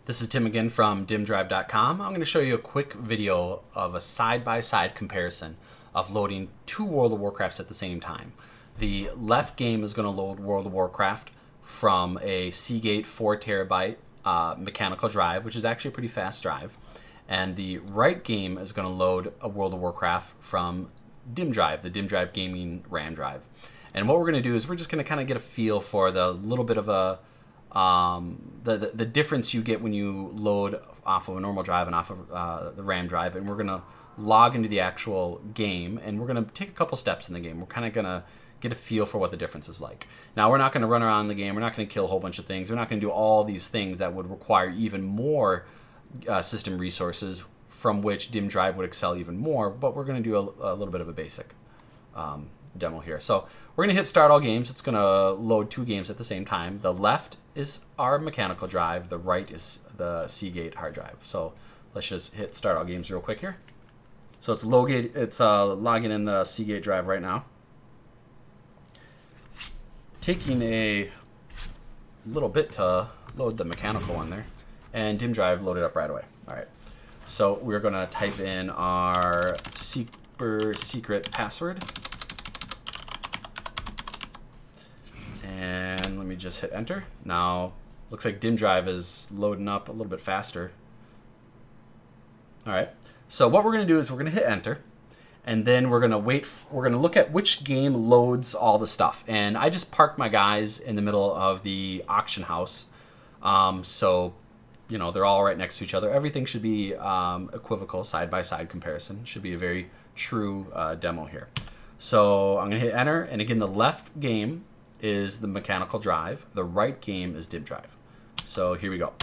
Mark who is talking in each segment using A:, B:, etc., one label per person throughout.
A: This is Tim again from Dimmdrive.com. I'm going to show you a quick video of a side-by-side comparison of loading two World of Warcrafts at the same time. The left game is going to load World of Warcraft from a Seagate 4 terabyte mechanical drive, which is actually a pretty fast drive. And the right game is going to load a World of Warcraft from Dimmdrive, the Dimmdrive gaming RAM drive. And what we're going to do is we're just going to kind of get a feel for the little bit of a the difference you get when you load off of a normal drive and off of the RAM drive. And we're going to log into the actual game, and we're going to take a couple steps in the game. We're kind of going to get a feel for what the difference is like. Now, we're not going to run around the game. We're not going to kill a whole bunch of things. We're not going to do all these things that would require even more system resources, from which Dimmdrive would excel even more. But we're going to do a little bit of a basic demo here. So we're going to hit start all games. It's going to load two games at the same time. The left is our mechanical drive. The right is the Seagate hard drive. So let's just hit start all games real quick here. So it's logging in the Seagate drive right now. Taking a little bit to load the mechanical one there, and Dimmdrive loaded up right away. All right, so we're going to type in our super secret password, and let me just hit enter. Now looks like Dimmdrive is loading up a little bit faster. All right, so what we're going to do is we're going to hit enter, and then we're going to wait. We're going to look at which game loads all the stuff. And I just parked my guys in the middle of the auction house, so you know they're all right next to each other. Everything should be equivocal, side-by-side comparison. Should be a very true demo here. So I'm going to hit enter, and again, the left game is the mechanical drive. The right game is Dimmdrive. So here we go.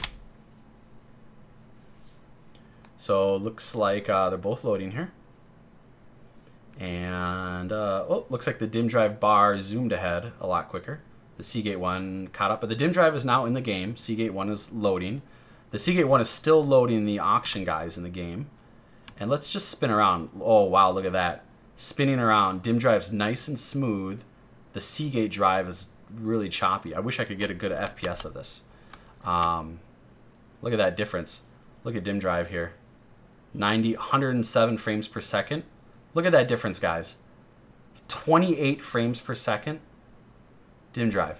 A: So looks like they're both loading here. And oh, looks like the Dimmdrive bar zoomed ahead a lot quicker. The Seagate one caught up, but the Dimmdrive is now in the game. Seagate one is loading. The Seagate one is still loading the auction guys in the game. And let's just spin around. Oh wow, look at that. Spinning around. Dimmdrive's nice and smooth. The Seagate drive is really choppy. I wish I could get a good FPS of this. Look at that difference. Look at Dimmdrive here. 107 frames per second. Look at that difference, guys. 28 frames per second. Dimmdrive,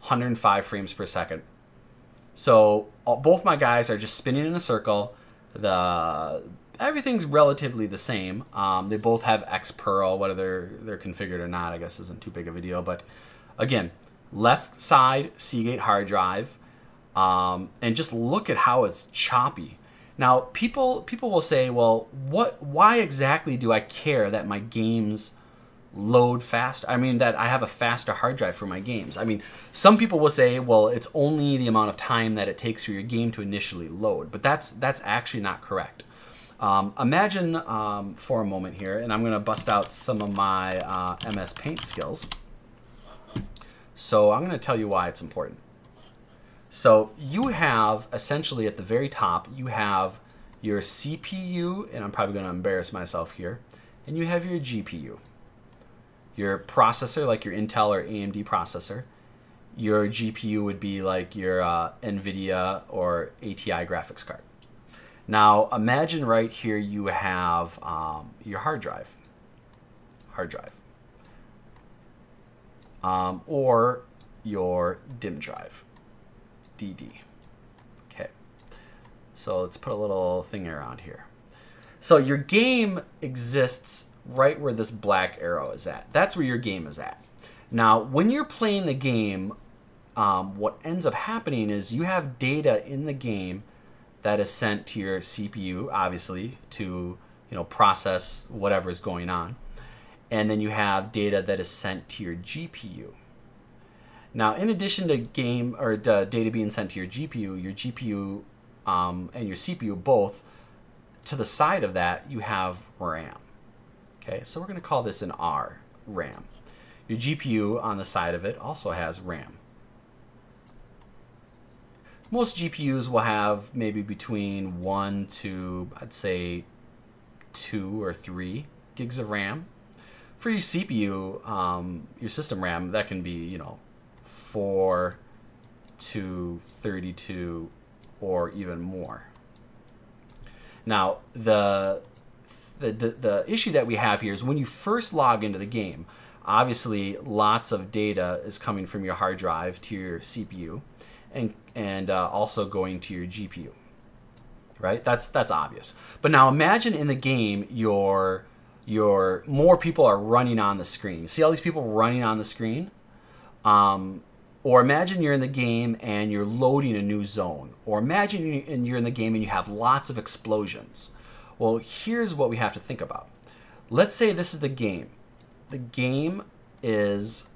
A: 105 frames per second. So both my guys are just spinning in a circle. Everything's relatively the same. They both have Xpearl. Whether they're configured or not, I guess isn't too big of a deal. But again, left side Seagate hard drive, and just look at how it's choppy. Now, people will say, well, why exactly do I care that my games load fast? I mean, that I have a faster hard drive for my games. I mean, some people will say, well, it's only the amount of time that it takes for your game to initially load. But that's actually not correct. Imagine for a moment here, and I'm going to bust out some of my MS Paint skills. So I'm going to tell you why it's important. So you have, essentially at the very top, you have your CPU, and I'm probably going to embarrass myself here, and you have your GPU. Your processor, like your Intel or AMD processor. Your GPU would be like your NVIDIA or ATI graphics card. Now imagine right here you have your hard drive. Or your Dimmdrive. DD. Okay, so let's put a little thing around here. So your game exists right where this black arrow is at. That's where your game is at. Now, when you're playing the game, what ends up happening is you have data in the game that is sent to your CPU, obviously, to process whatever is going on, and then you have data that is sent to your GPU. Now, in addition to data being sent to your GPU and your CPU both, to the side of that, you have RAM. Okay, so we're going to call this an R, RAM. Your GPU on the side of it also has RAM. Most GPUs will have maybe between 1 to, I'd say, 2 or 3 gigs of RAM. For your CPU, your system RAM, that can be, 4 to 32 or even more. Now, the issue that we have here is when you first log into the game, obviously lots of data is coming from your hard drive to your CPU and also going to your GPU, right? That's obvious. But now imagine in the game your more people are running on the screen. You see all these people running on the screen? Or imagine you're in the game and you're loading a new zone. Or imagine you're in the game and you have lots of explosions. Well, here's what we have to think about. Let's say this is the game. The game is,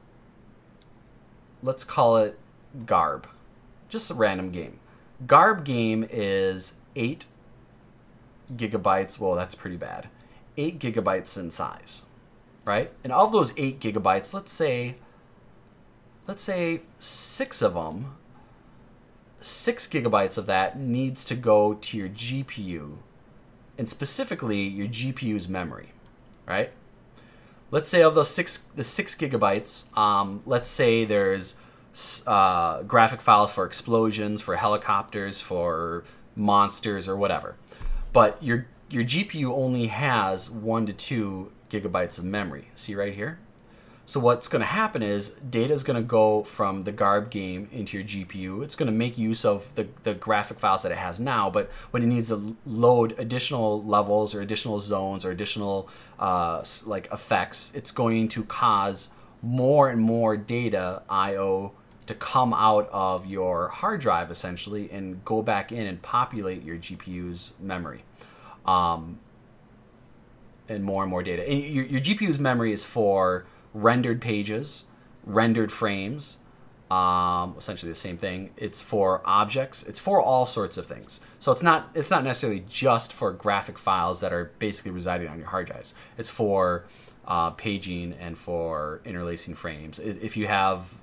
A: let's call it Garb. Just a random game. Garb game is 8 gigabytes. Whoa, that's pretty bad. 8 gigabytes in size, right? And of those 8 gigabytes, let's say 6 of them, 6 gigabytes of that needs to go to your GPU, and specifically your GPU's memory, right? Let's say of those the 6 gigabytes, let's say there's graphic files for explosions, for helicopters, for monsters, or whatever. But your GPU only has 1 to 2 gigabytes of memory. See right here? So what's going to happen is data is going to go from the Garb game into your GPU. It's going to make use of the graphic files that it has now, but when it needs to load additional levels or additional zones or additional like effects, it's going to cause more and more data I/O to come out of your hard drive essentially and go back in and populate your GPU's memory. And more data. And your GPU's memory is for rendered pages, rendered frames, essentially the same thing. It's for objects. It's for all sorts of things. So it's not necessarily just for graphic files that are basically residing on your hard drives. It's for paging and for interlacing frames. If you have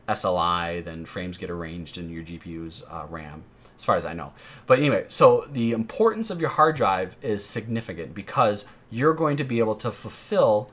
A: SLI, then frames get arranged in your GPU's RAM, as far as I know. But anyway, so the importance of your hard drive is significant because you're going to be able to fulfill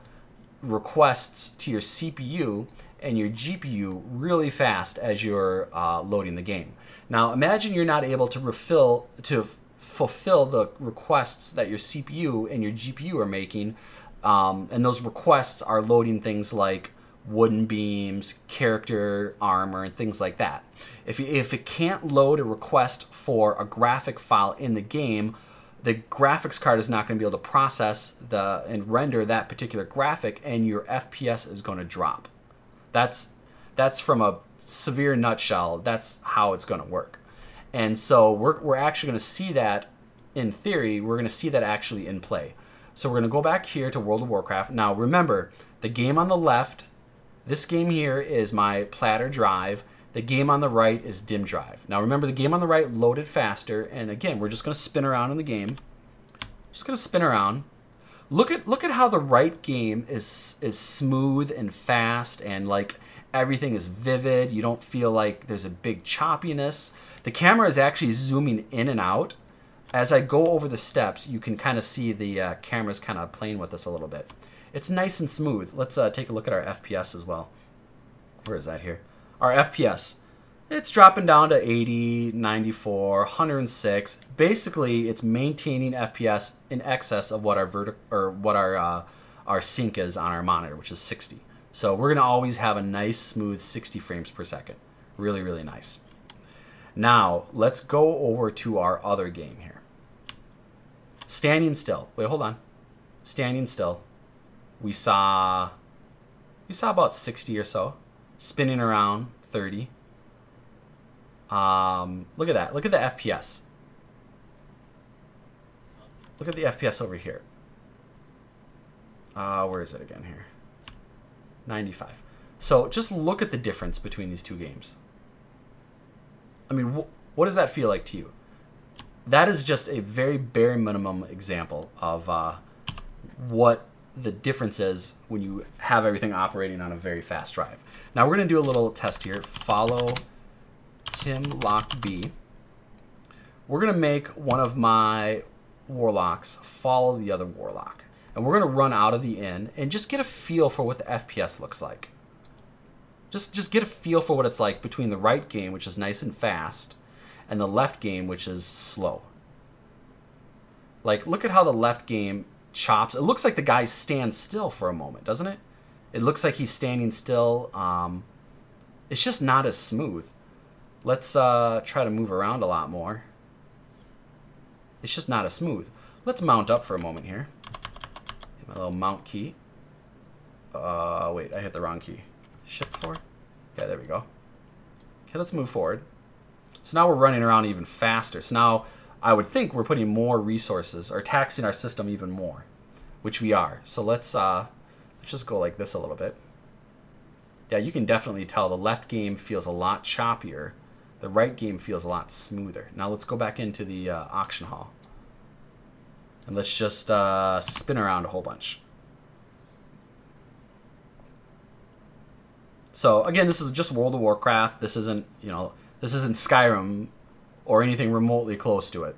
A: requests to your CPU and your GPU really fast as you're loading the game. Now imagine you're not able to fulfill the requests that your CPU and your GPU are making, and those requests are loading things like wooden beams, character armor, and things like that. If it can't load a request for a graphic file in the game, the graphics card is not going to be able to process and render that particular graphic, and your FPS is going to drop. That's from a severe nutshell. That's how it's going to work. And so we're actually going to see that in theory. We're going to see that actually in play. So we're going to go back here to World of Warcraft. Now remember, the game on the left, this game here is my platter drive. The game on the right is Dimmdrive. Now remember, the game on the right loaded faster, and again, we're just going to spin around in the game. Just going to spin around. Look at how the right game is smooth and fast, and like everything is vivid. You don't feel like there's a big choppiness. The camera is actually zooming in and out. As I go over the steps, you can kind of see the camera's kind of playing with us a little bit. It's nice and smooth. Let's take a look at our FPS as well. Where is that here? Our FPS, it's dropping down to 80, 94, 106. Basically, it's maintaining FPS in excess of what our sync is on our monitor, which is 60. So we're gonna always have a nice, smooth 60 frames per second. Really, really nice. Now let's go over to our other game here. Standing still. Wait, hold on. Standing still. We saw about 60 or so. Spinning around 30. Look at that. Look at the FPS. Look at the FPS over here. Where is it again here? 95. So just look at the difference between these two games. I mean, what does that feel like to you? That is just a very bare minimum example of what the difference is when you have everything operating on a very fast drive. Now we're going to do a little test here. Follow TimLockB. We're going to make one of my warlocks follow the other warlock. And we're going to run out of the inn and just get a feel for what the FPS looks like. Just get a feel for what it's like between the right game, which is nice and fast, and the left game, which is slow. Like, look at how the left game chops. It looks like the guy stands still for a moment, doesn't it? It looks like he's standing still. It's just not as smooth. Let's try to move around a lot more. It's just not as smooth. Let's mount up for a moment here. Hit my little mount key. Wait, I hit the wrong key. Shift forward? Yeah, there we go. Okay, let's move forward. So now we're running around even faster. So now I would think we're putting more resources or taxing our system even more, which we are. So let's just go like this a little bit. Yeah, you can definitely tell the left game feels a lot choppier. The right game feels a lot smoother. Now let's go back into the auction hall. And let's just spin around a whole bunch. So again, this is just World of Warcraft. This isn't, this isn't Skyrim or anything remotely close to it.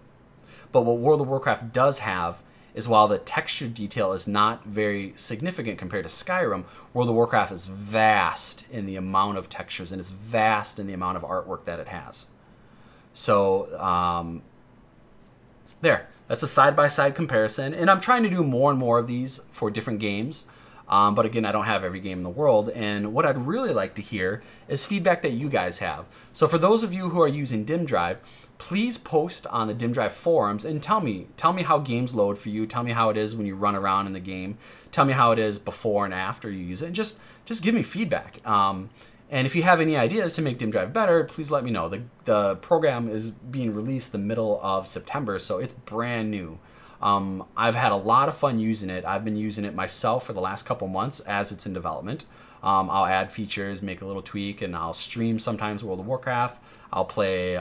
A: But what World of Warcraft does have is, while the texture detail is not very significant compared to Skyrim, World of Warcraft is vast in the amount of textures and it's vast in the amount of artwork that it has. So there, that's a side-by-side comparison. And I'm trying to do more and more of these for different games. But again, I don't have every game in the world, and what I'd really like to hear is feedback that you guys have. So for those of you who are using Dimmdrive, please post on the Dimmdrive forums and tell me how games load for you. Tell me how it is when you run around in the game. Tell me how it is before and after you use it, and just give me feedback. And if you have any ideas to make Dimmdrive better, please let me know. The program is being released the middle of September, so it's brand new. I've had a lot of fun using it. I've been using it myself for the last couple months as it's in development. I'll add features, make a little tweak, and I'll stream sometimes World of Warcraft. I'll play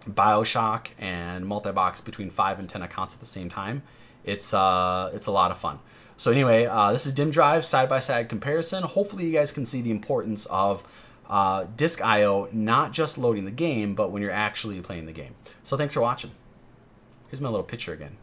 A: BioShock and multi-box between 5 and 10 accounts at the same time. It's a lot of fun. So anyway, this is Dimmdrive side-by-side comparison. Hopefully you guys can see the importance of disk I/O, not just loading the game, but when you're actually playing the game. So thanks for watching. Here's my little picture again.